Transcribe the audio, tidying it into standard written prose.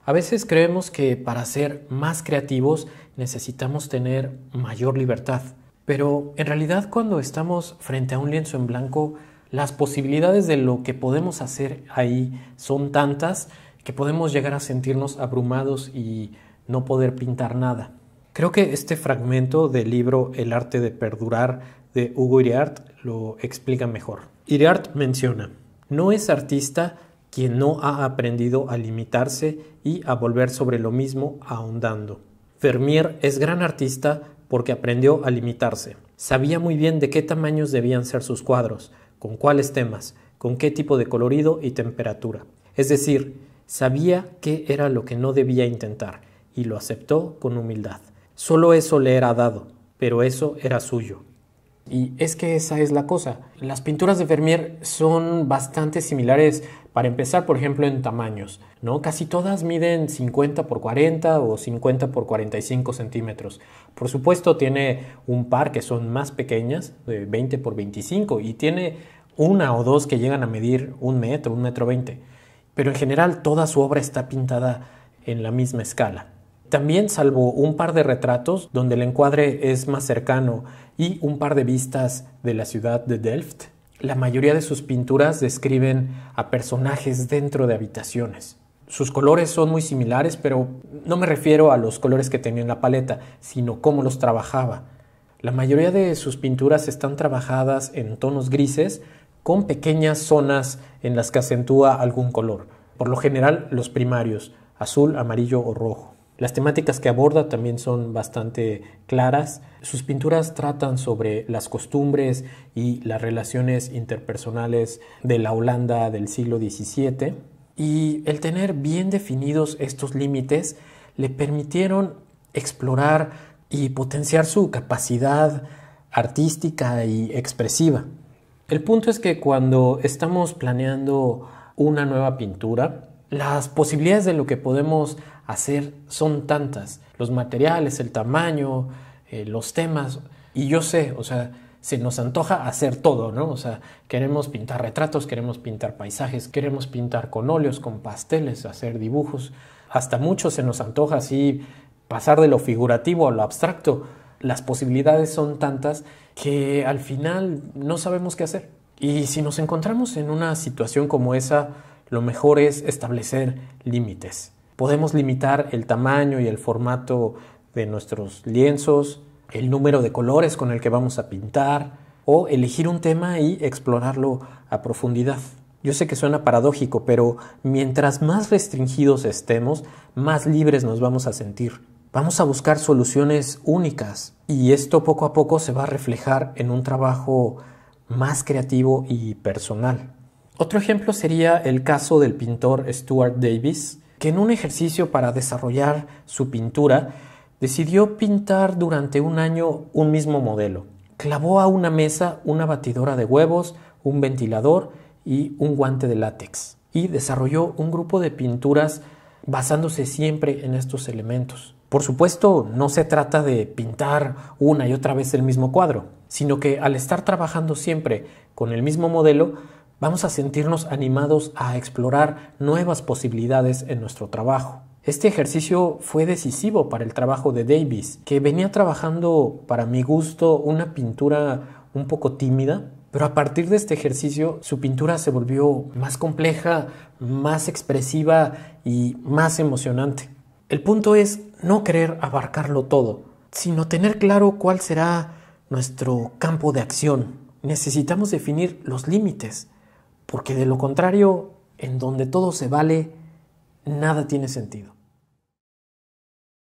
A veces creemos que para ser más creativos necesitamos tener mayor libertad, pero en realidad cuando estamos frente a un lienzo en blanco, las posibilidades de lo que podemos hacer ahí son tantas que podemos llegar a sentirnos abrumados y no poder pintar nada. Creo que este fragmento del libro El arte de perdurar de Hugo Iriart lo explica mejor. Iriart menciona: no es artista quien no ha aprendido a limitarse y a volver sobre lo mismo ahondando. Vermeer es gran artista porque aprendió a limitarse. Sabía muy bien de qué tamaños debían ser sus cuadros, con cuáles temas, con qué tipo de colorido y temperatura. Es decir, sabía qué era lo que no debía intentar y lo aceptó con humildad. Solo eso le era dado, pero eso era suyo. Y es que esa es la cosa. Las pinturas de Vermeer son bastante similares, para empezar, por ejemplo, en tamaños, ¿no? Casi todas miden 50 por 40 o 50 por 45 centímetros. Por supuesto, tiene un par que son más pequeñas, de 20 por 25, y tiene una o dos que llegan a medir 1 metro 20. Pero en general, toda su obra está pintada en la misma escala. También, salvo un par de retratos donde el encuadre es más cercano y un par de vistas de la ciudad de Delft, la mayoría de sus pinturas describen a personajes dentro de habitaciones. Sus colores son muy similares, pero no me refiero a los colores que tenía en la paleta, sino cómo los trabajaba. La mayoría de sus pinturas están trabajadas en tonos grises, con pequeñas zonas en las que acentúa algún color, por lo general los primarios, azul, amarillo o rojo. Las temáticas que aborda también son bastante claras. Sus pinturas tratan sobre las costumbres y las relaciones interpersonales de la Holanda del siglo XVII. Y el tener bien definidos estos límites le permitieron explorar y potenciar su capacidad artística y expresiva. El punto es que cuando estamos planeando una nueva pintura, las posibilidades de lo que podemos hacer son tantas. Los materiales, el tamaño, los temas. Y yo sé, se nos antoja hacer todo, ¿no? Queremos pintar retratos, queremos pintar paisajes, queremos pintar con óleos, con pasteles, hacer dibujos. Hasta mucho se nos antoja así pasar de lo figurativo a lo abstracto. Las posibilidades son tantas que al final no sabemos qué hacer. Y si nos encontramos en una situación como esa, lo mejor es establecer límites. Podemos limitar el tamaño y el formato de nuestros lienzos, el número de colores con el que vamos a pintar, o elegir un tema y explorarlo a profundidad. Yo sé que suena paradójico, pero mientras más restringidos estemos, más libres nos vamos a sentir. Vamos a buscar soluciones únicas y esto poco a poco se va a reflejar en un trabajo más creativo y personal. Otro ejemplo sería el caso del pintor Stuart Davis, que en un ejercicio para desarrollar su pintura decidió pintar durante un año un mismo modelo. Clavó a una mesa una batidora de huevos, un ventilador y un guante de látex, y desarrolló un grupo de pinturas basándose siempre en estos elementos. Por supuesto, no se trata de pintar una y otra vez el mismo cuadro, sino que al estar trabajando siempre con el mismo modelo, vamos a sentirnos animados a explorar nuevas posibilidades en nuestro trabajo. Este ejercicio fue decisivo para el trabajo de Davis, que venía trabajando, para mi gusto, una pintura un poco tímida, pero a partir de este ejercicio su pintura se volvió más compleja, más expresiva y más emocionante. El punto es no querer abarcarlo todo, sino tener claro cuál será nuestro campo de acción. Necesitamos definir los límites, porque de lo contrario, en donde todo se vale, nada tiene sentido.